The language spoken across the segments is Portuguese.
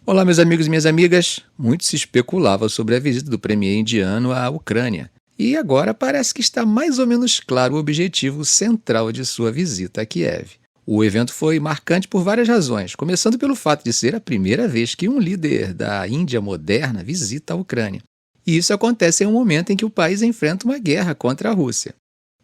Olá, meus amigos e minhas amigas. Muito se especulava sobre a visita do premier indiano à Ucrânia. E agora parece que está mais ou menos claro o objetivo central de sua visita a Kiev. O evento foi marcante por várias razões, começando pelo fato de ser a primeira vez que um líder da Índia moderna visita a Ucrânia. E isso acontece em um momento em que o país enfrenta uma guerra contra a Rússia.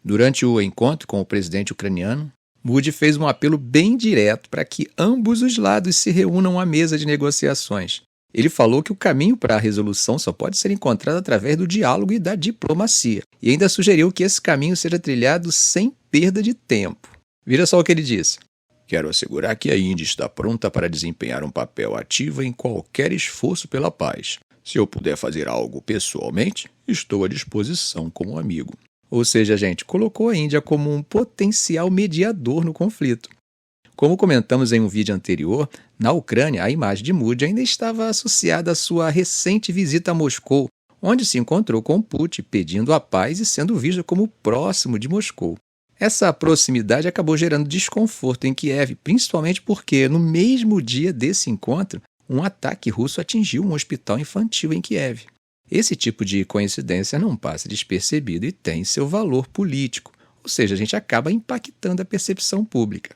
Durante o encontro com o presidente ucraniano, Modi fez um apelo bem direto para que ambos os lados se reúnam à mesa de negociações. Ele falou que o caminho para a resolução só pode ser encontrado através do diálogo e da diplomacia, e ainda sugeriu que esse caminho seja trilhado sem perda de tempo. Vira só o que ele disse. Quero assegurar que a Índia está pronta para desempenhar um papel ativo em qualquer esforço pela paz. Se eu puder fazer algo pessoalmente, estou à disposição como amigo. Ou seja, gente, colocou a Índia como um potencial mediador no conflito. Como comentamos em um vídeo anterior, na Ucrânia a imagem de Modi ainda estava associada à sua recente visita a Moscou, onde se encontrou com Putin pedindo a paz e sendo visto como próximo de Moscou. Essa proximidade acabou gerando desconforto em Kiev, principalmente porque, no mesmo dia desse encontro, um ataque russo atingiu um hospital infantil em Kiev. Esse tipo de coincidência não passa despercebido e tem seu valor político, ou seja, a gente acaba impactando a percepção pública.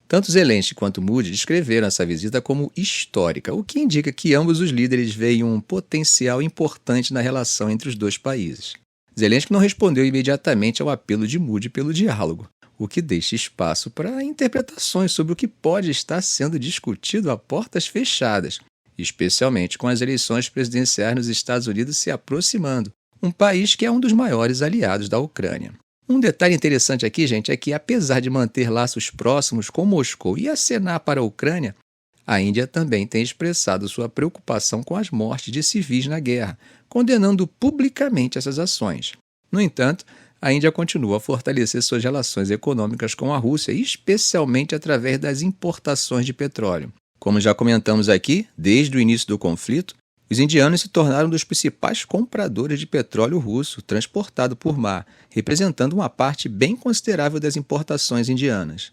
Tanto Zelensky quanto Modi descreveram essa visita como histórica, o que indica que ambos os líderes veem um potencial importante na relação entre os dois países. Zelensky não respondeu imediatamente ao apelo de Modi pelo diálogo, o que deixa espaço para interpretações sobre o que pode estar sendo discutido a portas fechadas, especialmente com as eleições presidenciais nos Estados Unidos se aproximando, um país que é um dos maiores aliados da Ucrânia. Um detalhe interessante aqui, gente, é que apesar de manter laços próximos com Moscou e acenar para a Ucrânia, a Índia também tem expressado sua preocupação com as mortes de civis na guerra, condenando publicamente essas ações. No entanto, a Índia continua a fortalecer suas relações econômicas com a Rússia, especialmente através das importações de petróleo. Como já comentamos aqui, desde o início do conflito, os indianos se tornaram um dos principais compradores de petróleo russo transportado por mar, representando uma parte bem considerável das importações indianas.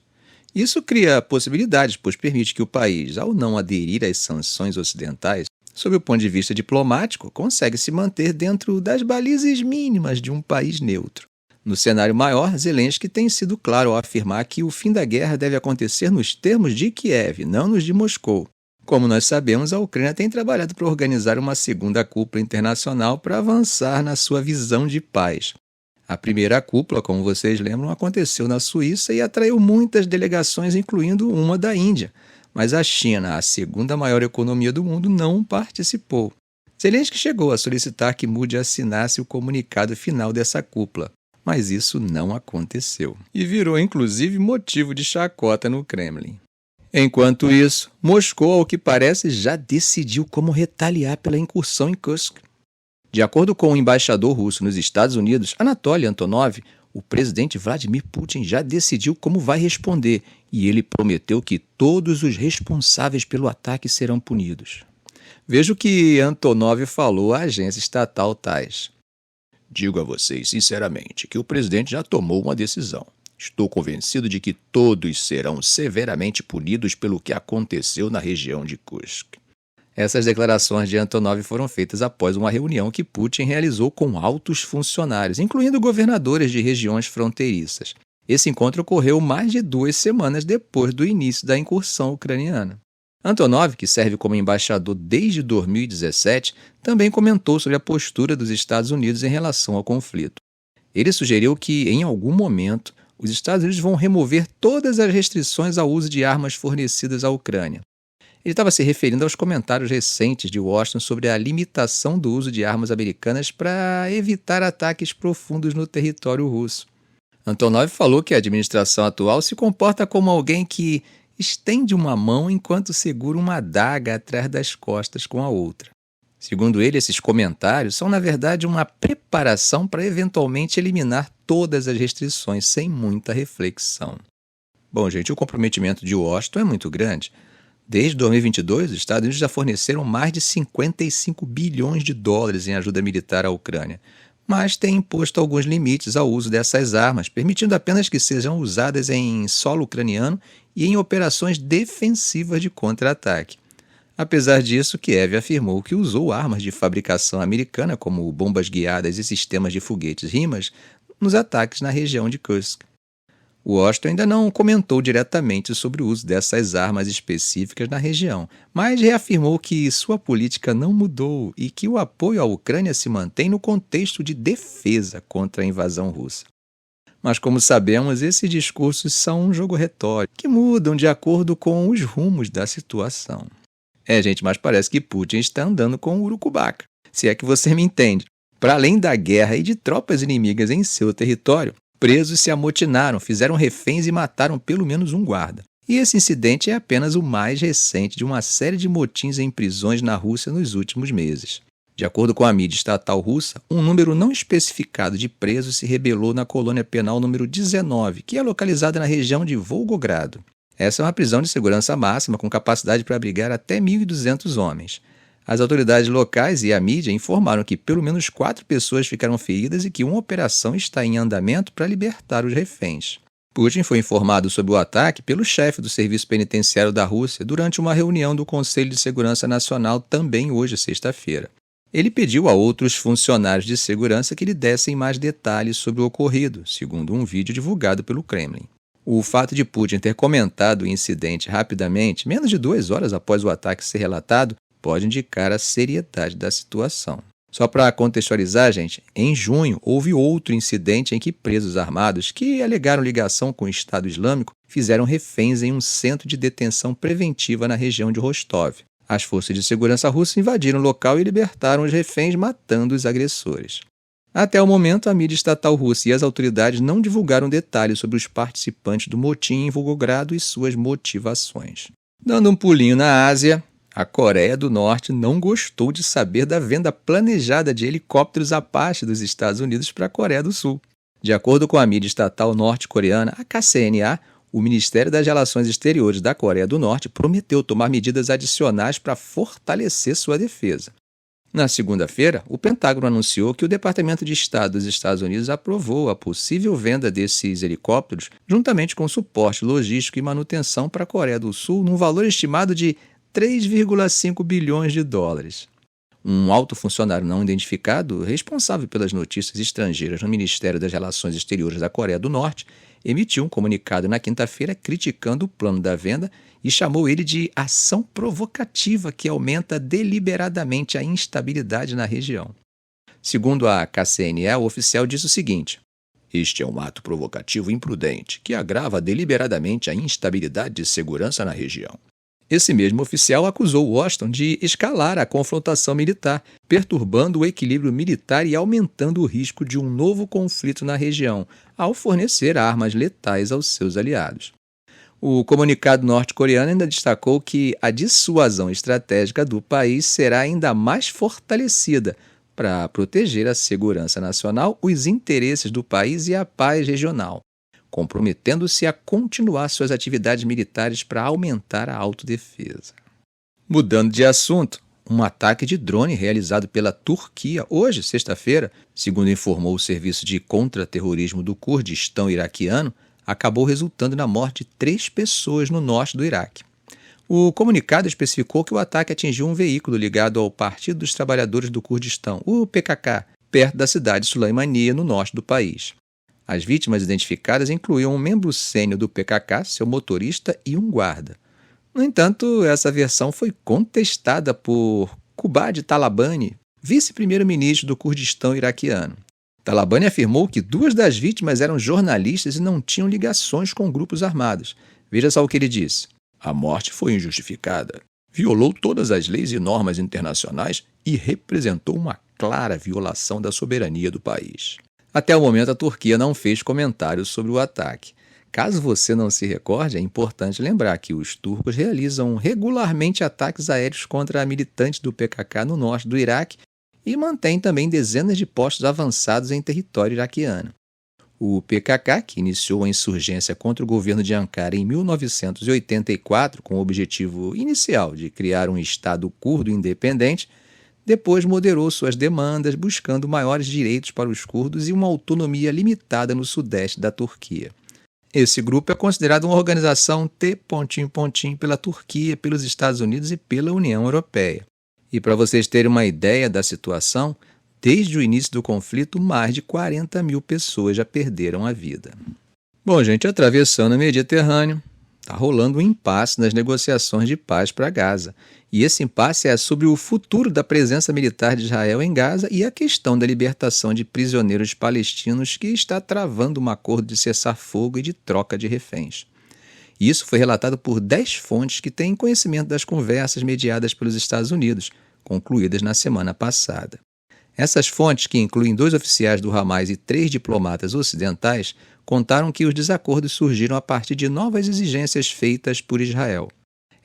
Isso cria possibilidades, pois permite que o país, ao não aderir às sanções ocidentais, sob o ponto de vista diplomático, consegue se manter dentro das balizas mínimas de um país neutro. No cenário maior, Zelensky tem sido claro ao afirmar que o fim da guerra deve acontecer nos termos de Kiev, não nos de Moscou. Como nós sabemos, a Ucrânia tem trabalhado para organizar uma segunda cúpula internacional para avançar na sua visão de paz. A primeira cúpula, como vocês lembram, aconteceu na Suíça e atraiu muitas delegações, incluindo uma da Índia. Mas a China, a segunda maior economia do mundo, não participou. Zelensky chegou a solicitar que Modi assinasse o comunicado final dessa cúpula, mas isso não aconteceu. E virou, inclusive, motivo de chacota no Kremlin. Enquanto isso, Moscou, ao que parece, já decidiu como retaliar pela incursão em Kursk. De acordo com o embaixador russo nos Estados Unidos, Anatoly Antonov, o presidente Vladimir Putin já decidiu como vai responder e ele prometeu que todos os responsáveis pelo ataque serão punidos. Veja o que Antonov falou à agência estatal TASS. Digo a vocês sinceramente que o presidente já tomou uma decisão. Estou convencido de que todos serão severamente punidos pelo que aconteceu na região de Kursk. Essas declarações de Antonov foram feitas após uma reunião que Putin realizou com altos funcionários, incluindo governadores de regiões fronteiriças. Esse encontro ocorreu mais de 2 semanas depois do início da incursão ucraniana. Antonov, que serve como embaixador desde 2017, também comentou sobre a postura dos Estados Unidos em relação ao conflito. Ele sugeriu que, em algum momento, os Estados Unidos vão remover todas as restrições ao uso de armas fornecidas à Ucrânia. Ele estava se referindo aos comentários recentes de Washington sobre a limitação do uso de armas americanas para evitar ataques profundos no território russo. Antonov falou que a administração atual se comporta como alguém que estende uma mão enquanto segura uma adaga atrás das costas com a outra. Segundo ele, esses comentários são, na verdade, uma preparação para eventualmente eliminar todas as restrições sem muita reflexão. Bom, gente, o comprometimento de Washington é muito grande. Desde 2022, os Estados Unidos já forneceram mais de 55 bilhões de dólares em ajuda militar à Ucrânia, mas tem imposto alguns limites ao uso dessas armas, permitindo apenas que sejam usadas em solo ucraniano e em operações defensivas de contra-ataque. Apesar disso, Kiev afirmou que usou armas de fabricação americana, como bombas guiadas e sistemas de foguetes RIMARS, nos ataques na região de Kursk. Washington ainda não comentou diretamente sobre o uso dessas armas específicas na região, mas reafirmou que sua política não mudou e que o apoio à Ucrânia se mantém no contexto de defesa contra a invasão russa. Mas, como sabemos, esses discursos são um jogo retórico, que mudam de acordo com os rumos da situação. Gente, mas parece que Putin está andando com o urucubaca, se é que você me entende. Para além da guerra e de tropas inimigas em seu território, presos se amotinaram, fizeram reféns e mataram pelo menos um guarda. E esse incidente é apenas o mais recente de uma série de motins em prisões na Rússia nos últimos meses. De acordo com a mídia estatal russa, um número não especificado de presos se rebelou na colônia penal número 19, que é localizada na região de Volgogrado. Essa é uma prisão de segurança máxima com capacidade para abrigar até 1.200 homens. As autoridades locais e a mídia informaram que pelo menos 4 pessoas ficaram feridas e que uma operação está em andamento para libertar os reféns. Putin foi informado sobre o ataque pelo chefe do Serviço Penitenciário da Rússia durante uma reunião do Conselho de Segurança Nacional também hoje, sexta-feira. Ele pediu a outros funcionários de segurança que lhe dessem mais detalhes sobre o ocorrido, segundo um vídeo divulgado pelo Kremlin. O fato de Putin ter comentado o incidente rapidamente, menos de 2 horas após o ataque ser relatado, pode indicar a seriedade da situação. Só para contextualizar, gente, em junho houve outro incidente em que presos armados que alegaram ligação com o Estado Islâmico fizeram reféns em um centro de detenção preventiva na região de Rostov. As forças de segurança russas invadiram o local e libertaram os reféns, matando os agressores. Até o momento, a mídia estatal russa e as autoridades não divulgaram detalhes sobre os participantes do motim em Volgogrado e suas motivações. Dando um pulinho na Ásia, a Coreia do Norte não gostou de saber da venda planejada de helicópteros Apache dos Estados Unidos para a Coreia do Sul. De acordo com a mídia estatal norte-coreana, a KCNA, o Ministério das Relações Exteriores da Coreia do Norte prometeu tomar medidas adicionais para fortalecer sua defesa. Na segunda-feira, o Pentágono anunciou que o Departamento de Estado dos Estados Unidos aprovou a possível venda desses helicópteros, juntamente com suporte logístico e manutenção para a Coreia do Sul, num valor estimado de 3,5 bilhões de dólares. Um alto funcionário não identificado, responsável pelas notícias estrangeiras no Ministério das Relações Exteriores da Coreia do Norte, emitiu um comunicado na quinta-feira criticando o plano da venda e chamou ele de ação provocativa que aumenta deliberadamente a instabilidade na região. Segundo a KCNA, o oficial disse o seguinte: "Este é um ato provocativo imprudente que agrava deliberadamente a instabilidade de segurança na região." Esse mesmo oficial acusou Washington de escalar a confrontação militar, perturbando o equilíbrio militar e aumentando o risco de um novo conflito na região, ao fornecer armas letais aos seus aliados. O comunicado norte-coreano ainda destacou que a dissuasão estratégica do país será ainda mais fortalecida para proteger a segurança nacional, os interesses do país e a paz regional, comprometendo-se a continuar suas atividades militares para aumentar a autodefesa. Mudando de assunto, um ataque de drone realizado pela Turquia hoje, sexta-feira, segundo informou o Serviço de Contra-Terrorismo do Kurdistão iraquiano, acabou resultando na morte de 3 pessoas no norte do Iraque. O comunicado especificou que o ataque atingiu um veículo ligado ao Partido dos Trabalhadores do Kurdistão, o PKK, perto da cidade de Sulaimania, no norte do país. As vítimas identificadas incluíam um membro sênior do PKK, seu motorista e um guarda. No entanto, essa versão foi contestada por Qubad Talabani, vice-primeiro-ministro do Kurdistão iraquiano. Talabani afirmou que 2 das vítimas eram jornalistas e não tinham ligações com grupos armados. Veja só o que ele disse: "A morte foi injustificada, violou todas as leis e normas internacionais e representou uma clara violação da soberania do país." Até o momento, a Turquia não fez comentários sobre o ataque. Caso você não se recorde, é importante lembrar que os turcos realizam regularmente ataques aéreos contra militantes do PKK no norte do Iraque e mantêm também dezenas de postos avançados em território iraquiano. O PKK, que iniciou a insurgência contra o governo de Ankara em 1984 com o objetivo inicial de criar um Estado curdo independente, depois moderou suas demandas, buscando maiores direitos para os curdos e uma autonomia limitada no sudeste da Turquia. Esse grupo é considerado uma organização T pela Turquia, pelos Estados Unidos e pela União Europeia. E para vocês terem uma ideia da situação, desde o início do conflito, mais de 40 mil pessoas já perderam a vida. Bom, gente, atravessando o Mediterrâneo, está rolando um impasse nas negociações de paz para Gaza. E esse impasse é sobre o futuro da presença militar de Israel em Gaza e a questão da libertação de prisioneiros palestinos que está travando um acordo de cessar-fogo e de troca de reféns. Isso foi relatado por 10 fontes que têm conhecimento das conversas mediadas pelos Estados Unidos, concluídas na semana passada. Essas fontes, que incluem 2 oficiais do Hamas e 3 diplomatas ocidentais, contaram que os desacordos surgiram a partir de novas exigências feitas por Israel.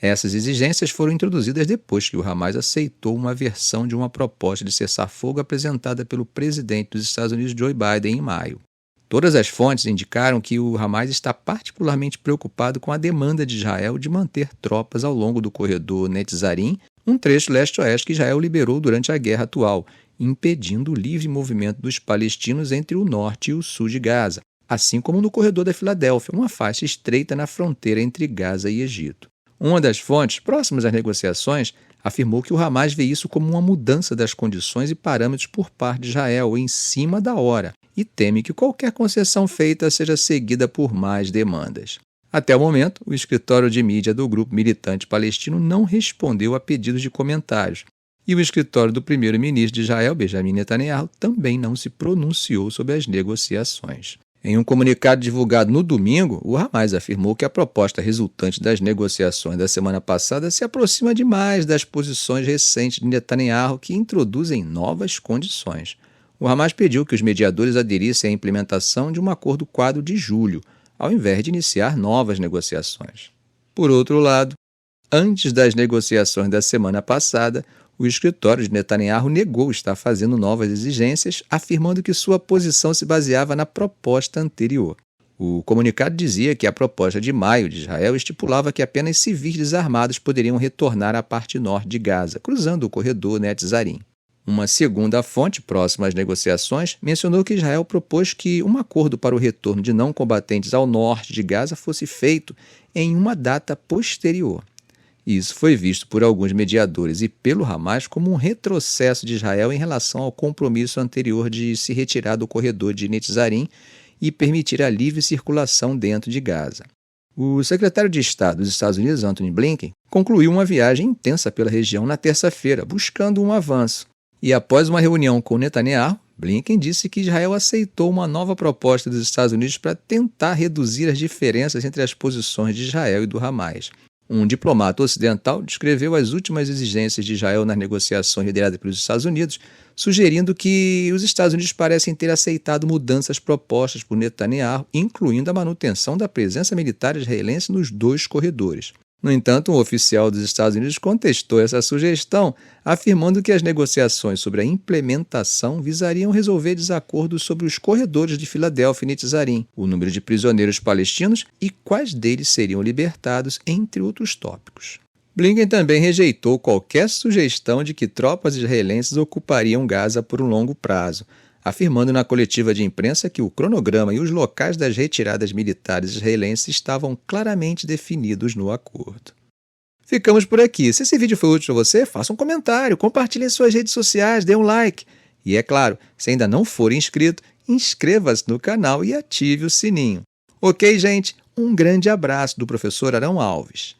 Essas exigências foram introduzidas depois que o Hamas aceitou uma versão de uma proposta de cessar-fogo apresentada pelo presidente dos Estados Unidos, Joe Biden, em maio. Todas as fontes indicaram que o Hamas está particularmente preocupado com a demanda de Israel de manter tropas ao longo do corredor Netzarim, um trecho leste-oeste que Israel liberou durante a guerra atual, impedindo o livre movimento dos palestinos entre o norte e o sul de Gaza, assim como no corredor da Filadélfia, uma faixa estreita na fronteira entre Gaza e Egito. Uma das fontes, próximas às negociações, afirmou que o Hamas vê isso como uma mudança das condições e parâmetros por parte de Israel em cima da hora e teme que qualquer concessão feita seja seguida por mais demandas. Até o momento, o escritório de mídia do grupo militante palestino não respondeu a pedidos de comentários, e o escritório do primeiro-ministro de Israel, Benjamin Netanyahu, também não se pronunciou sobre as negociações. Em um comunicado divulgado no domingo, o Hamas afirmou que a proposta resultante das negociações da semana passada se aproxima demais das posições recentes de Netanyahu, que introduzem novas condições. O Hamas pediu que os mediadores aderissem à implementação de um acordo-quadro de julho, ao invés de iniciar novas negociações. Por outro lado, antes das negociações da semana passada, o escritório de Netanyahu negou estar fazendo novas exigências, afirmando que sua posição se baseava na proposta anterior. O comunicado dizia que a proposta de maio de Israel estipulava que apenas civis desarmados poderiam retornar à parte norte de Gaza, cruzando o corredor Netzarim. Uma segunda fonte próxima às negociações mencionou que Israel propôs que um acordo para o retorno de não combatentes ao norte de Gaza fosse feito em uma data posterior. Isso foi visto por alguns mediadores e pelo Hamas como um retrocesso de Israel em relação ao compromisso anterior de se retirar do corredor de Netzarim e permitir a livre circulação dentro de Gaza. O secretário de Estado dos Estados Unidos, Antony Blinken, concluiu uma viagem intensa pela região na terça-feira, buscando um avanço. E após uma reunião com Netanyahu, Blinken disse que Israel aceitou uma nova proposta dos Estados Unidos para tentar reduzir as diferenças entre as posições de Israel e do Hamas. Um diplomata ocidental descreveu as últimas exigências de Israel nas negociações lideradas pelos Estados Unidos, sugerindo que os Estados Unidos parecem ter aceitado mudanças propostas por Netanyahu, incluindo a manutenção da presença militar israelense nos 2 corredores. No entanto, um oficial dos Estados Unidos contestou essa sugestão, afirmando que as negociações sobre a implementação visariam resolver desacordos sobre os corredores de Filadélfia e Netzarim, o número de prisioneiros palestinos e quais deles seriam libertados, entre outros tópicos. Blinken também rejeitou qualquer sugestão de que tropas israelenses ocupariam Gaza por um longo prazo, afirmando na coletiva de imprensa que o cronograma e os locais das retiradas militares israelenses estavam claramente definidos no acordo. Ficamos por aqui. Se esse vídeo foi útil para você, faça um comentário, compartilhe em suas redes sociais, dê um like. E é claro, se ainda não for inscrito, inscreva-se no canal e ative o sininho. Ok, gente? Um grande abraço do professor Arão Alves.